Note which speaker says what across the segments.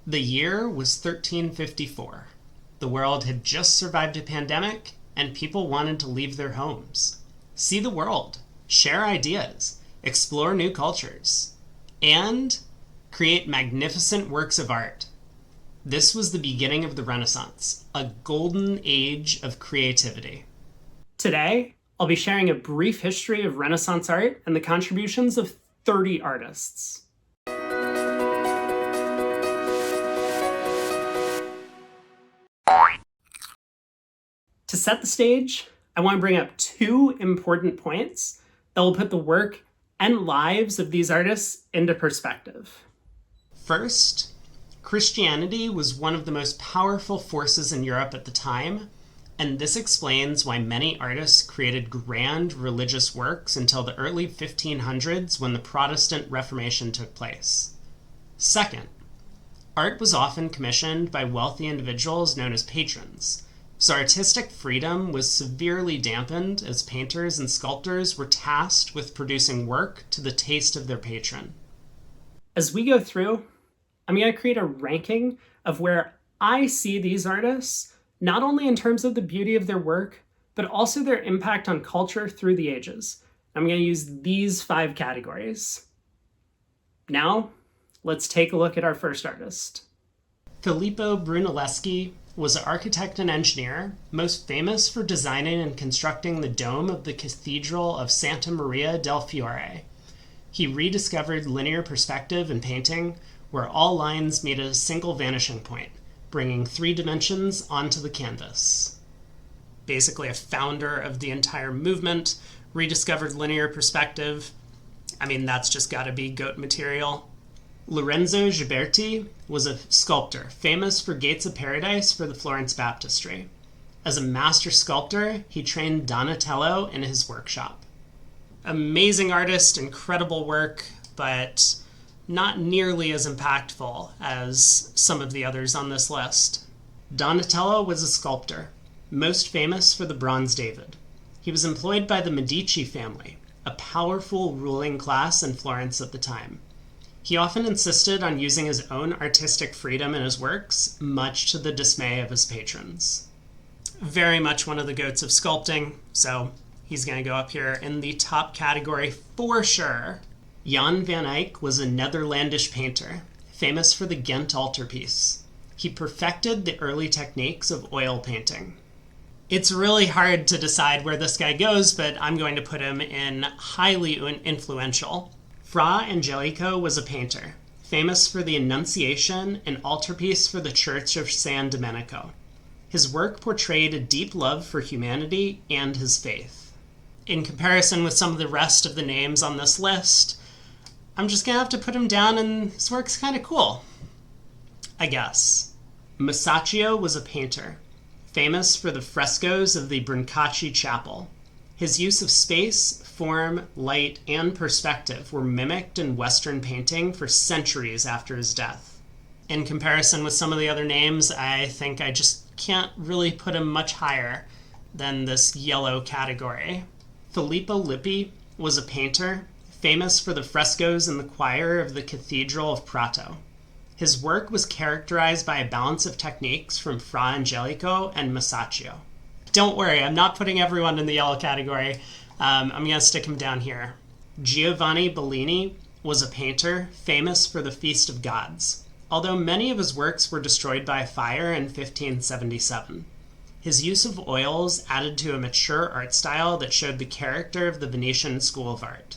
Speaker 1: The year was 1354. The world had just survived a pandemic, and people wanted to leave their homes, see the world, share ideas, explore new cultures, and create magnificent works of art. This was the beginning of the Renaissance, a golden age of creativity. Today, I'll be sharing a brief history of Renaissance art and the contributions of 30 artists. To set the stage, I want to bring up two important points that will put the work and lives of these artists into perspective. First, Christianity was one of the most powerful forces in Europe at the time, and this explains why many artists created grand religious works until the early 1500s when the Protestant Reformation took place. Second, art was often commissioned by wealthy individuals known as patrons, so artistic freedom was severely dampened as painters and sculptors were tasked with producing work to the taste of their patron. As we go through, I'm going to create a ranking of where I see these artists, not only in terms of the beauty of their work, but also their impact on culture through the ages. I'm going to use these 5 categories. Now, let's take a look at our first artist. Filippo Brunelleschi was an architect and engineer, most famous for designing and constructing the dome of the Cathedral of Santa Maria del Fiore. He rediscovered linear perspective in painting, where all lines meet at a single vanishing point, bringing 3 dimensions onto the canvas. Basically a founder of the entire movement, rediscovered linear perspective. That's just gotta be GOAT material. Lorenzo Ghiberti was a sculptor, famous for Gates of Paradise for the Florence Baptistry. As a master sculptor, he trained Donatello in his workshop. Amazing artist, incredible work, but not nearly as impactful as some of the others on this list. Donatello was a sculptor, most famous for the Bronze David. He was employed by the Medici family, a powerful ruling class in Florence at the time. He often insisted on using his own artistic freedom in his works, much to the dismay of his patrons. Very much one of the goats of sculpting, so he's going to go up here in the top category for sure. Jan van Eyck was a Netherlandish painter, famous for the Ghent altarpiece. He perfected the early techniques of oil painting. It's really hard to decide where this guy goes, but I'm going to put him in highly influential. Fra Angelico was a painter, famous for the Annunciation and altarpiece for the Church of San Domenico. His work portrayed a deep love for humanity and his faith. In comparison with some of the rest of the names on this list, I'm just going to have to put him down, and his work's kind of cool, I guess. Masaccio was a painter, famous for the frescoes of the Brancacci Chapel. His use of space, form, light, and perspective were mimicked in Western painting for centuries after his death. In comparison with some of the other names, I think I just can't really put him much higher than this yellow category. Filippo Lippi was a painter, famous for the frescoes in the choir of the Cathedral of Prato. His work was characterized by a balance of techniques from Fra Angelico and Masaccio. Don't worry, I'm not putting everyone in the yellow category. I'm going to stick him down here. Giovanni Bellini was a painter, famous for the Feast of Gods, although many of his works were destroyed by fire in 1577. His use of oils added to a mature art style that showed the character of the Venetian school of art.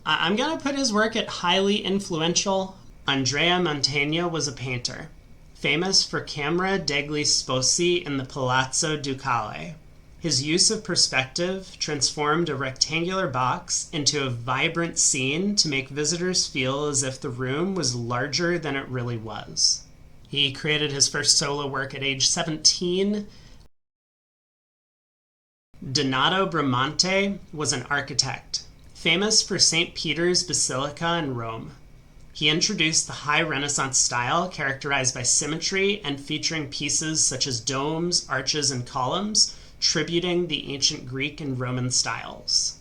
Speaker 1: I'm going to put his work at highly influential. Andrea Mantegna was a painter, famous for Camera degli Sposi in the Palazzo Ducale. His use of perspective transformed a rectangular box into a vibrant scene to make visitors feel as if the room was larger than it really was. He created his first solo work at age 17. Donato Bramante was an architect, famous for St. Peter's Basilica in Rome. He introduced the high Renaissance style characterized by symmetry and featuring pieces such as domes, arches, and columns, tributing the ancient Greek and Roman styles.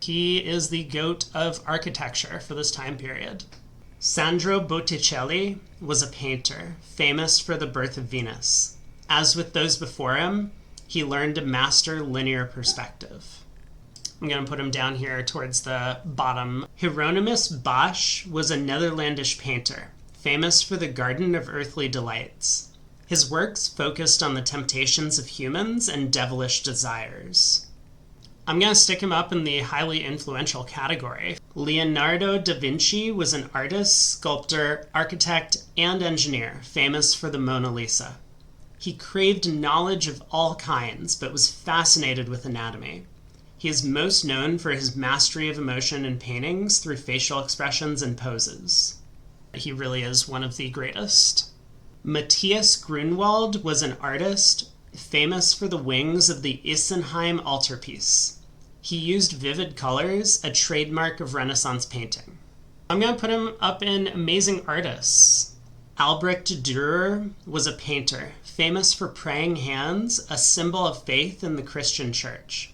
Speaker 1: He is the GOAT of architecture for this time period. Sandro Botticelli was a painter, famous for the Birth of Venus. As with those before him, he learned to master linear perspective. I'm going to put him down here towards the bottom. Hieronymus Bosch was a Netherlandish painter, famous for the Garden of Earthly Delights. His works focused on the temptations of humans and devilish desires. I'm going to stick him up in the highly influential category. Leonardo da Vinci was an artist, sculptor, architect, and engineer, famous for the Mona Lisa. He craved knowledge of all kinds, but was fascinated with anatomy. He is most known for his mastery of emotion in paintings through facial expressions and poses. He really is one of the greatest. Matthias Grunwald was an artist, famous for the wings of the Isenheim altarpiece. He used vivid colors, a trademark of Renaissance painting. I'm going to put him up in amazing artists. Albrecht Dürer was a painter, famous for praying hands, a symbol of faith in the Christian church.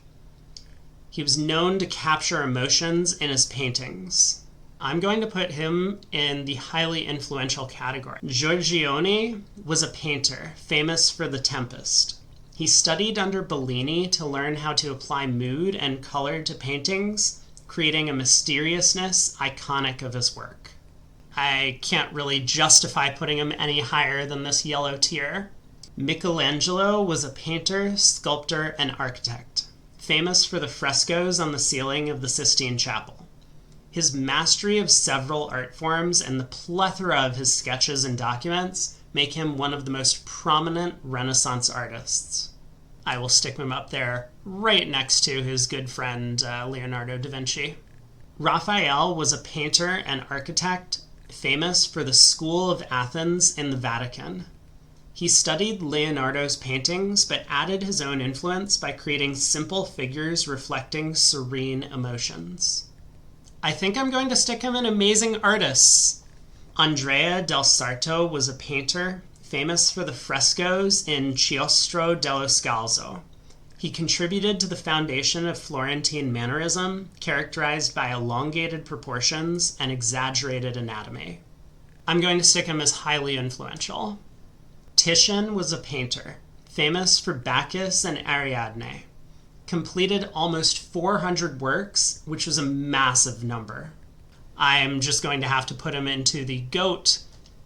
Speaker 1: He was known to capture emotions in his paintings. I'm going to put him in the highly influential category. Giorgione was a painter, famous for The Tempest. He studied under Bellini to learn how to apply mood and color to paintings, creating a mysteriousness iconic of his work. I can't really justify putting him any higher than this yellow tier. Michelangelo was a painter, sculptor, and architect, famous for the frescoes on the ceiling of the Sistine Chapel. His mastery of several art forms and the plethora of his sketches and documents make him one of the most prominent Renaissance artists. I will stick him up there right next to his good friend Leonardo da Vinci. Raphael was a painter and architect, famous for the School of Athens in the Vatican. He studied Leonardo's paintings, but added his own influence by creating simple figures reflecting serene emotions. I think I'm going to stick him in amazing artists. Andrea del Sarto was a painter, famous for the frescoes in Chiostro dello Scalzo. He contributed to the foundation of Florentine mannerism, characterized by elongated proportions and exaggerated anatomy. I'm going to stick him as highly influential. Titian was a painter, famous for Bacchus and Ariadne. Completed almost 400 works, which was a massive number. I'm just going to have to put him into the GOAT.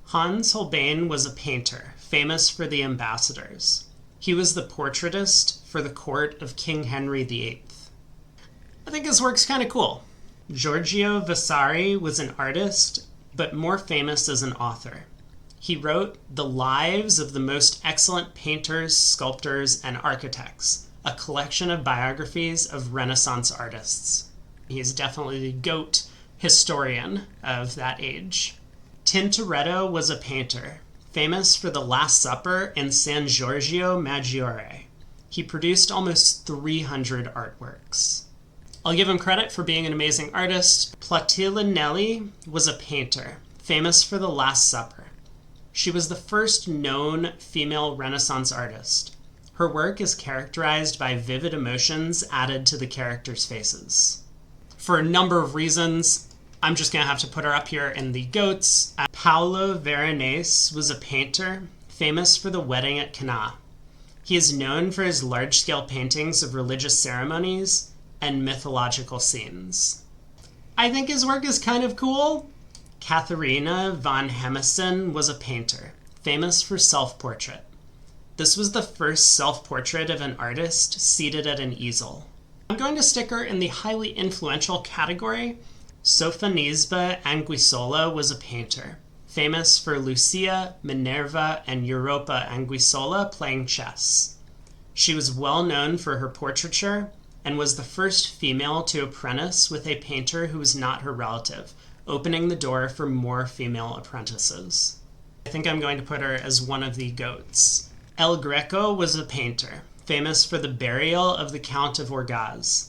Speaker 1: Hans Holbein was a painter, famous for The Ambassadors. He was the portraitist for the court of King Henry VIII. I think his work's kind of cool. Giorgio Vasari was an artist, but more famous as an author. He wrote The Lives of the Most Excellent Painters, Sculptors, and Architects, a collection of biographies of Renaissance artists. He's definitely the GOAT historian of that age. Tintoretto was a painter, famous for The Last Supper and San Giorgio Maggiore. He produced almost 300 artworks. I'll give him credit for being an amazing artist. Plautilla Nelli was a painter, famous for The Last Supper. She was the first known female Renaissance artist. Her work is characterized by vivid emotions added to the characters' faces. For a number of reasons, I'm just going to have to put her up here in the GOATs. Paolo Veronese was a painter, famous for The Wedding at Cana. He is known for his large-scale paintings of religious ceremonies and mythological scenes. I think his work is kind of cool. Katharina von Hemissen was a painter, famous for self-portrait. This was the first self-portrait of an artist seated at an easel. I'm going to stick her in the highly influential category. Sofonisba Anguissola was a painter, famous for Lucia, Minerva, and Europa Anguissola playing chess. She was well known for her portraiture and was the first female to apprentice with a painter who was not her relative, opening the door for more female apprentices. I think I'm going to put her as one of the GOATs. El Greco was a painter, famous for the burial of the Count of Orgaz.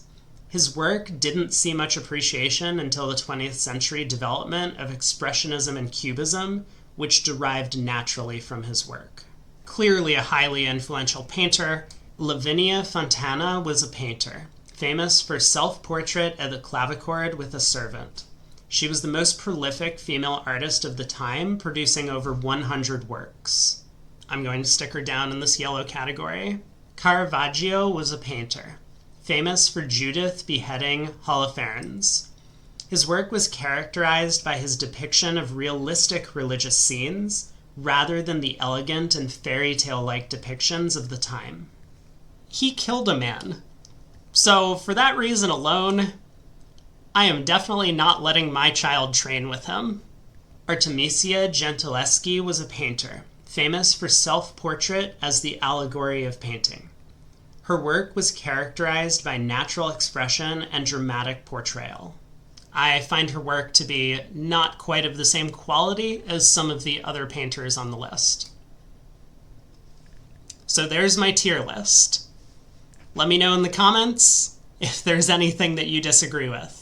Speaker 1: His work didn't see much appreciation until the 20th century development of Expressionism and Cubism, which derived naturally from his work. Clearly a highly influential painter, Lavinia Fontana was a painter, famous for self-portrait at the clavichord with a servant. She was the most prolific female artist of the time, producing over 100 works. I'm going to stick her down in this yellow category. Caravaggio was a painter, famous for Judith beheading Holofernes. His work was characterized by his depiction of realistic religious scenes, rather than the elegant and fairy tale-like depictions of the time. He killed a man. So for that reason alone, I am definitely not letting my child train with him. Artemisia Gentileschi was a painter, famous for self-portrait as the allegory of painting. Her work was characterized by natural expression and dramatic portrayal. I find her work to be not quite of the same quality as some of the other painters on the list. So there's my tier list. Let me know in the comments if there's anything that you disagree with.